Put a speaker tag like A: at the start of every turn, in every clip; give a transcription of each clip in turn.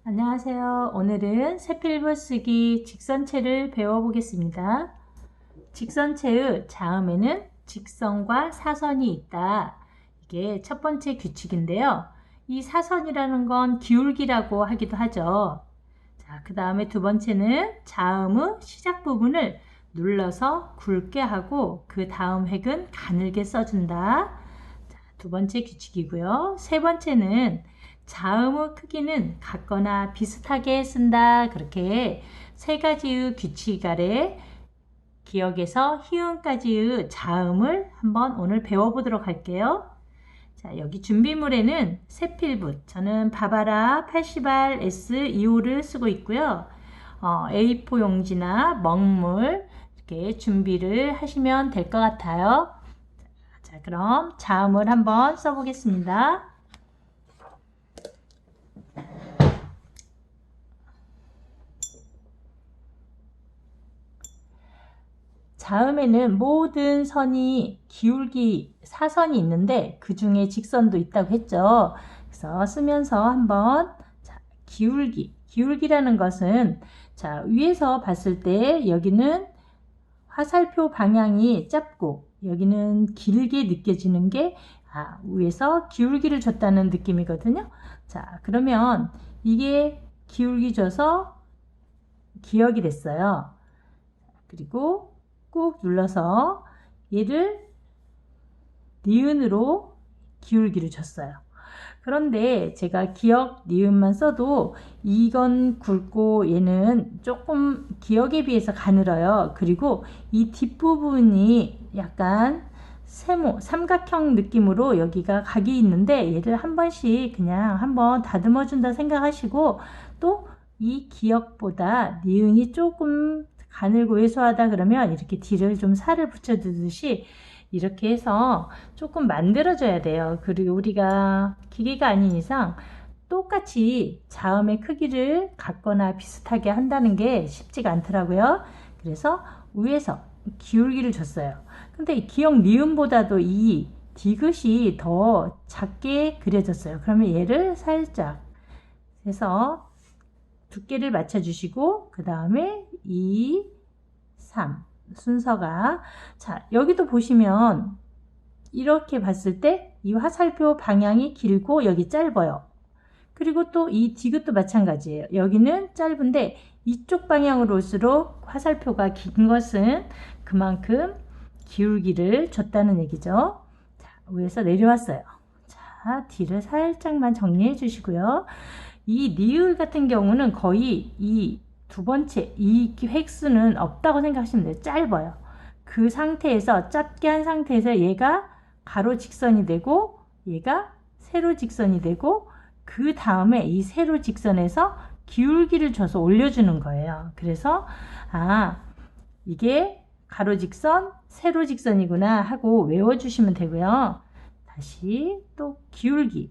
A: 안녕하세요. 오늘은 세필부 쓰기 직선체를 배워보겠습니다. 직선체의 자음에는 직선과 사선이 있다. 이게 첫 번째 규칙인데요. 이 사선이라는 건 기울기라고 하기도 하죠. 자, 그 다음에 두 번째는 자음의 시작 부분을 눌러서 굵게 하고 그 다음 획은 가늘게 써준다. 자, 두 번째 규칙이고요. 세 번째는 자음의 크기는 같거나 비슷하게 쓴다. 그렇게 세 가지의 규칙 아래 기억에서 희음까지의 자음을 한번 오늘 배워보도록 할게요. 자, 여기 준비물에는 세필붓, 저는 바바라 80알 S25를 쓰고 있고요. A4 용지나 먹물 이렇게 준비를 하시면 될 것 같아요. 자, 그럼 자음을 한번 써보겠습니다. 자음에는 모든 선이 기울기 사선이 있는데 그 중에 직선도 있다고 했죠. 그래서 쓰면서 한번 기울기라는 것은 위에서 봤을 때 여기는 화살표 방향이 짧고 여기는 길게 느껴지는 게 위에서 기울기를 줬다는 느낌이거든요. 자, 그러면 이게 기울기 줘서 기억이 됐어요. 그리고 꾹 눌러서 얘를 니은으로 기울기를 줬어요. 그런데 제가 기억 니은만 써도 이건 굵고 얘는 조금 기억에 비해서 가늘어요. 그리고 이 뒷부분이 약간 세모, 삼각형 느낌으로 여기가 각이 있는데 얘를 한 번씩 그냥 한번 다듬어 준다 생각하시고 또 이 기억보다 니은이 조금 가늘고 왜소하다 그러면 이렇게 뒤를 좀 살을 붙여두듯이 이렇게 해서 조금 만들어줘야 돼요. 그리고 우리가 기계가 아닌 이상 똑같이 자음의 크기를 같거나 비슷하게 한다는 게 쉽지가 않더라고요. 그래서 위에서 기울기를 줬어요. 근데 이 기억 니은보다도 이 디귿이 더 작게 그려졌어요. 그러면 얘를 살짝 해서 두께를 맞춰주시고 그 다음에 2, 3 순서가 여기도 보시면 이렇게 봤을 때 이 화살표 방향이 길고 여기 짧아요. 그리고 또 이 디귿도 마찬가지예요. 여기는 짧은데 이쪽 방향으로 올수록 화살표가 긴 것은 그만큼 기울기를 줬다는 얘기죠. 위에서 내려왔어요. 뒤를 살짝만 정리해 주시고요. 이 니을 같은 경우는 거의 이 두 번째 이 획수는 없다고 생각하시면 돼요. 짧아요. 그 상태에서 짧게 한 상태에서 얘가 가로 직선이 되고 얘가 세로 직선이 되고 그 다음에 이 세로 직선에서 기울기를 줘서 올려주는 거예요. 그래서 이게 가로 직선 세로 직선이구나 하고 외워주시면 되고요. 다시 또 기울기를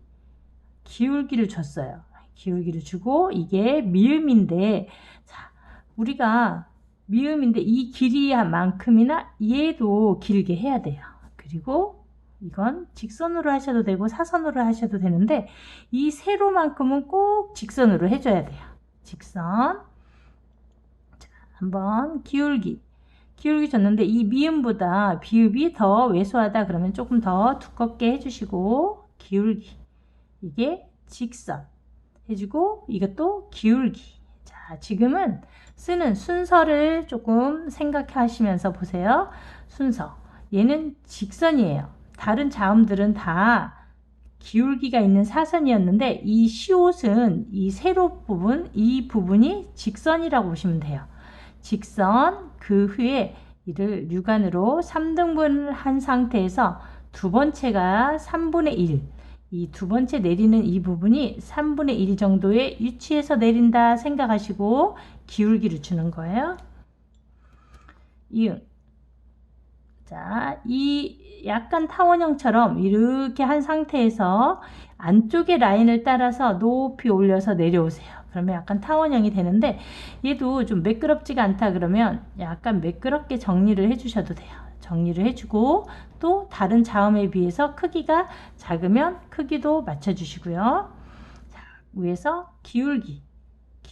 A: 줬어요. 기울기를 주고 이게 미음인데 우리가 미음인데 이 길이만큼이나 얘도 길게 해야 돼요. 그리고 이건 직선으로 하셔도 되고 사선으로 하셔도 되는데 이 세로만큼은 꼭 직선으로 해줘야 돼요. 직선. 한번 기울기 줬는데 이 미음보다 비읍이 더 왜소하다 그러면 조금 더 두껍게 해주시고 기울기 이게 직선 해주고 이것도 기울기. 지금은 쓰는 순서를 조금 생각하시면서 보세요. 순서. 얘는 직선이에요. 다른 자음들은 다 기울기가 있는 사선이었는데 이 시옷은 이 세로 부분, 이 부분이 직선이라고 보시면 돼요. 직선, 그 후에 이를 유관으로 3등분을 한 상태에서 두 번째가 3분의 1. 이 두 번째 내리는 이 부분이 3분의 1 정도의 위치에서 내린다 생각하시고 기울기를 주는 거예요. 이응. 이 약간 타원형처럼 이렇게 한 상태에서 안쪽의 라인을 따라서 높이 올려서 내려오세요. 그러면 약간 타원형이 되는데 얘도 좀 매끄럽지가 않다 그러면 약간 매끄럽게 정리를 해주셔도 돼요. 정리를 해주고 또 다른 자음에 비해서 크기가 작으면 크기도 맞춰주시고요. 위에서 기울기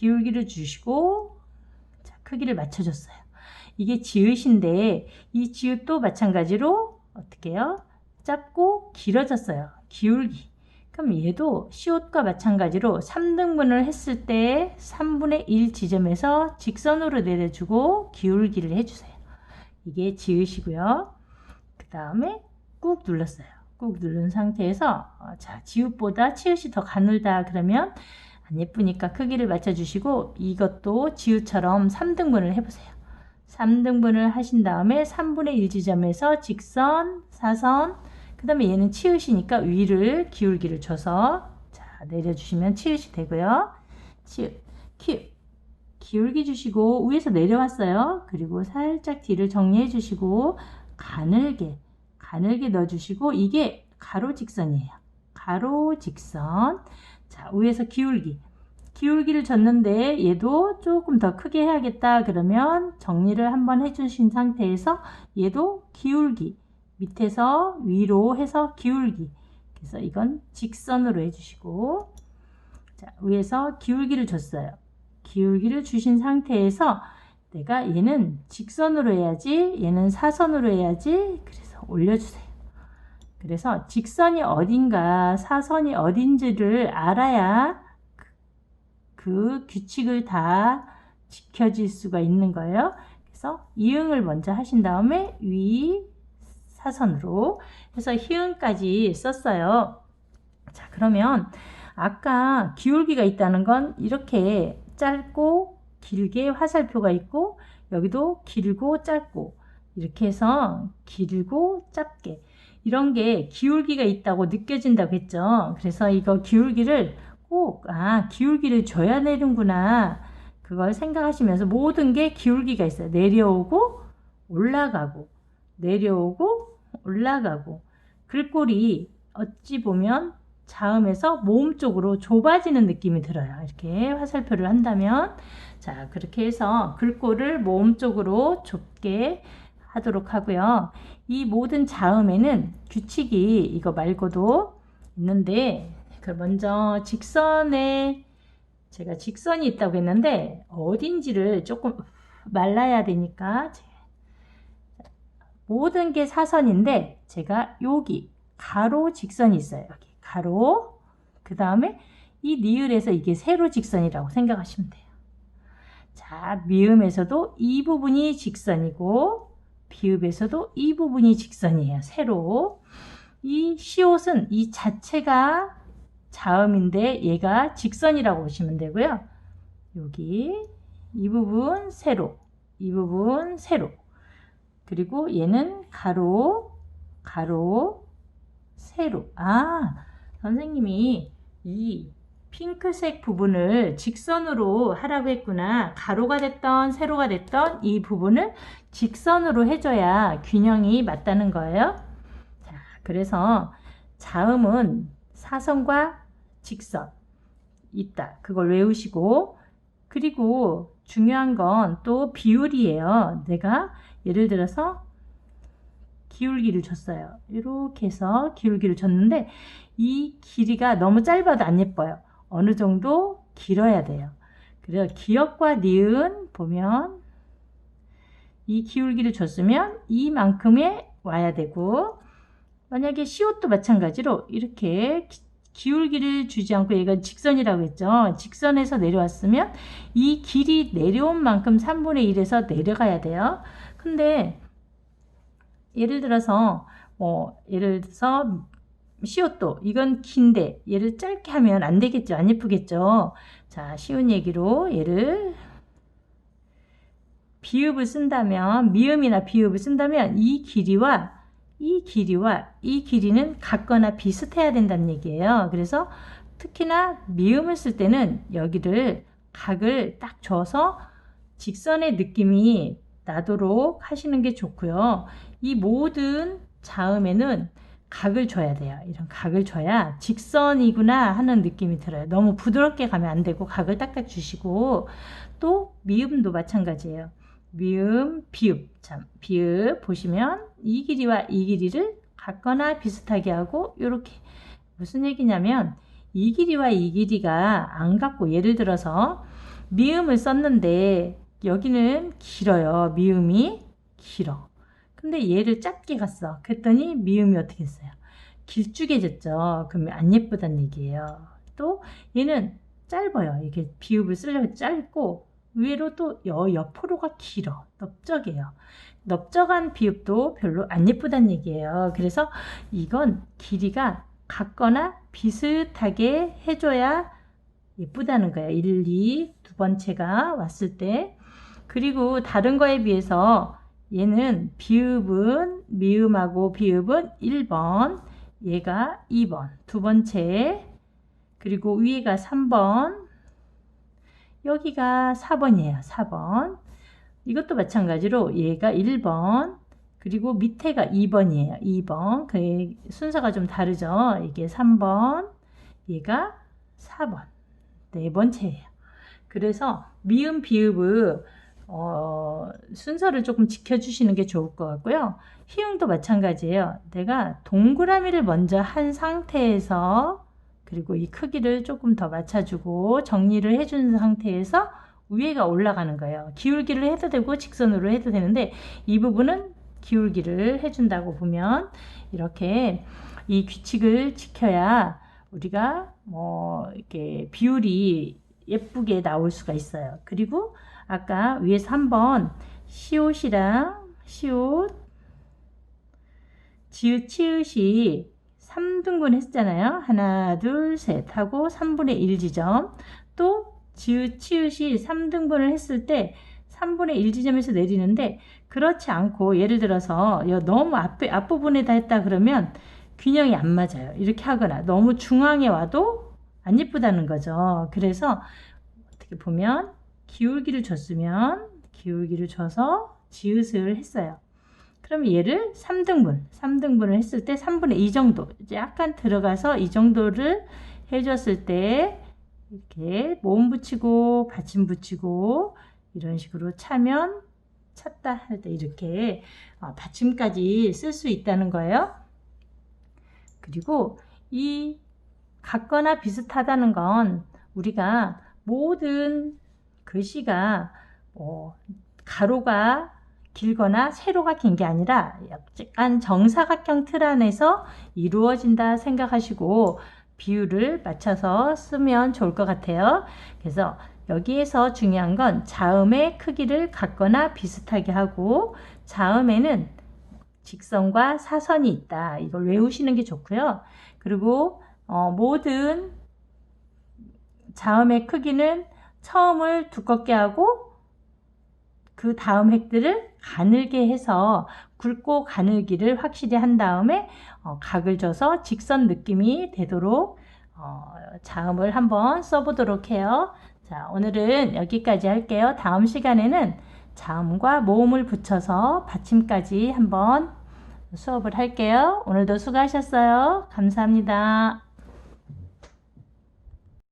A: 기울기를 주시고 자, 크기를 맞춰줬어요. 이게 지읒인데 이 지읒도 마찬가지로 어떻게 해요? 짧고 길어졌어요. 기울기. 그럼 얘도 시옷과 마찬가지로 3등분을 했을 때 3분의 1 지점에서 직선으로 내려주고 기울기를 해주세요. 이게 지읒이고요. 그 다음에 꾹 눌렀어요. 꾹 누른 상태에서 자, 지읒보다 치읒이 더 가늘다 그러면 안 예쁘니까 크기를 맞춰주시고 이것도 지읒처럼 3등분을 해보세요. 3등분을 하신 다음에 3분의 1 지점에서 직선, 사선, 그 다음에 얘는 치읒이니까 위를 기울기를 줘서 자, 내려주시면 치읒이 되고요. 치읒, 기울기 주시고 위에서 내려왔어요. 그리고 살짝 뒤를 정리해 주시고 가늘게 넣어주시고 이게 가로 직선이에요. 가로 직선. 자, 위에서 기울기를 줬는데 얘도 조금 더 크게 해야겠다 그러면 정리를 한번 해주신 상태에서 얘도 기울기 밑에서 위로 해서 기울기 그래서 이건 직선으로 해주시고 자, 위에서 기울기를 줬어요. 기울기를 주신 상태에서 내가 얘는 직선으로 해야지 얘는 사선으로 해야지 그래서 올려주세요. 그래서 직선이 어딘가 사선이 어딘지를 알아야 그 규칙을 다 지켜질 수가 있는 거예요. 그래서 이응을 먼저 하신 다음에 위 사선으로 해서 희응까지 썼어요. 자, 그러면 아까 기울기가 있다는 건 이렇게 짧고 길게 화살표가 있고 여기도 길고 짧고 이렇게 해서 길고 짧게 이런 게 기울기가 있다고 느껴진다고 했죠. 그래서 이거 기울기를 꼭 기울기를 줘야 되는구나 그걸 생각하시면서 모든 게 기울기가 있어요. 내려오고 올라가고 내려오고 올라가고 글꼴이 어찌 보면 자음에서 모음 쪽으로 좁아지는 느낌이 들어요. 이렇게 화살표를 한다면 자 그렇게 해서 글꼴을 모음 쪽으로 좁게 하도록 하고요. 이 모든 자음에는 규칙이 이거 말고도 있는데 그 먼저 직선에 제가 직선이 있다고 했는데 어딘지를 조금 말라야 되니까 모든 게 사선인데 제가 여기 가로 직선이 있어요. 여기 가로 그 다음에 이 니을에서 이게 세로 직선이라고 생각하시면 돼요. 자 미음에서도 이 부분이 직선이고 비읍에서도 이 부분이 직선이에요. 세로 이 시옷은 이 자체가 자음인데 얘가 직선이라고 보시면 되고요. 여기 이 부분 세로 이 부분 세로 그리고 얘는 가로 세로 선생님이 이 핑크색 부분을 직선으로 하라고 했구나. 가로가 됐던 세로가 됐던 이 부분을 직선으로 해줘야 균형이 맞다는 거예요. 자, 그래서 자음은 사선과 직선 있다. 그걸 외우시고 그리고 중요한 건 또 비율이에요. 내가 예를 들어서 기울기를 줬어요. 이렇게 해서 기울기를 줬는데 이 길이가 너무 짧아도 안 예뻐요. 어느 정도 길어야 돼요. 그래서 기역과 니은 보면 이 기울기를 줬으면 이만큼에 와야 되고 만약에 시옷도 마찬가지로 이렇게 기울기를 주지 않고 얘가 직선이라고 했죠. 직선에서 내려왔으면 이 길이 내려온 만큼 3분의 1에서 내려가야 돼요. 근데 예를 들어서 시옷도 이건 긴데 얘를 짧게 하면 안 되겠죠. 안 예쁘겠죠. 자, 쉬운 얘기로 얘를 비읍을 쓴다면 미음이나 비읍을 쓴다면 이 길이와 이 길이는 같거나 비슷해야 된다는 얘기예요. 그래서 특히나 미음을 쓸 때는 여기를 각을 딱 줘서 직선의 느낌이 나도록 하시는 게 좋고요. 이 모든 자음에는 각을 줘야 돼요. 이런 각을 줘야 직선이구나 하는 느낌이 들어요. 너무 부드럽게 가면 안 되고 각을 딱딱 주시고 또 미음도 마찬가지예요. 미음, 비읍. 비읍 보시면 이 길이와 이 길이를 같거나 비슷하게 하고 이렇게 무슨 얘기냐면 이 길이와 이 길이가 안 같고 예를 들어서 미음을 썼는데 여기는 길어요. 미음이 길어. 근데 얘를 짧게 갔어. 그랬더니 미음이 어떻게 했어요? 길쭉해졌죠. 그러면 안 예쁘단 얘기예요. 또 얘는 짧아요. 이게 비읍을 쓰려고 짧고 의외로 또 옆으로가 길어. 넓적해요. 넓적한 비읍도 별로 안 예쁘단 얘기예요. 그래서 이건 길이가 같거나 비슷하게 해줘야 예쁘다는 거예요. 1, 2, 두 번째가 왔을 때. 그리고 다른 거에 비해서 얘는 비읍은 미음하고 비읍은 1번, 얘가 2번, 두 번째, 그리고 위에가 3번, 여기가 4번이에요. 4번. 이것도 마찬가지로 얘가 1번, 그리고 밑에가 2번이에요. 2번. 그 순서가 좀 다르죠. 이게 3번, 얘가 4번. 네 번째예요. 그래서 미음 비읍을 순서를 조금 지켜주시는 게 좋을 것 같고요. 희응도 마찬가지예요. 내가 동그라미를 먼저 한 상태에서 그리고 이 크기를 조금 더 맞춰주고 정리를 해준 상태에서 위에가 올라가는 거예요. 기울기를 해도 되고 직선으로 해도 되는데 이 부분은 기울기를 해준다고 보면 이렇게 이 규칙을 지켜야 우리가 이렇게 비율이 예쁘게 나올 수가 있어요. 그리고 아까 위에서 한번 시옷이랑 시옷, 지읒, 치읒이 3등분 했잖아요. 하나, 둘, 셋 하고 3분의 1 지점. 또 지읒, 치읒이 3등분을 했을 때 3분의 1 지점에서 내리는데 그렇지 않고 예를 들어서 너무 앞부분에다 했다 그러면 균형이 안 맞아요. 이렇게 하거나 너무 중앙에 와도 안 예쁘다는 거죠. 그래서 어떻게 보면 기울기를 줬으면 기울기를 줘서 지읒을 했어요. 그럼 얘를 3등분을 했을 때 3분의 2 정도 이제 약간 들어가서 이 정도를 해줬을 때 이렇게 모음 붙이고 받침 붙이고 이런 식으로 차면 찼다 할 때 이렇게 받침까지 쓸 수 있다는 거예요. 그리고 이 같거나 비슷하다는 건 우리가 모든 글씨가 가로가 길거나 세로가 긴 게 아니라 약간 정사각형 틀 안에서 이루어진다 생각하시고 비율을 맞춰서 쓰면 좋을 것 같아요. 그래서 여기에서 중요한 건 자음의 크기를 같거나 비슷하게 하고 자음에는 직선과 사선이 있다. 이걸 외우시는 게 좋고요. 그리고 모든 자음의 크기는 처음을 두껍게 하고 그 다음 획들을 가늘게 해서 굵고 가늘기를 확실히 한 다음에 각을 줘서 직선 느낌이 되도록 자음을 한번 써보도록 해요. 자, 오늘은 여기까지 할게요. 다음 시간에는 자음과 모음을 붙여서 받침까지 한번 수업을 할게요. 오늘도 수고하셨어요. 감사합니다.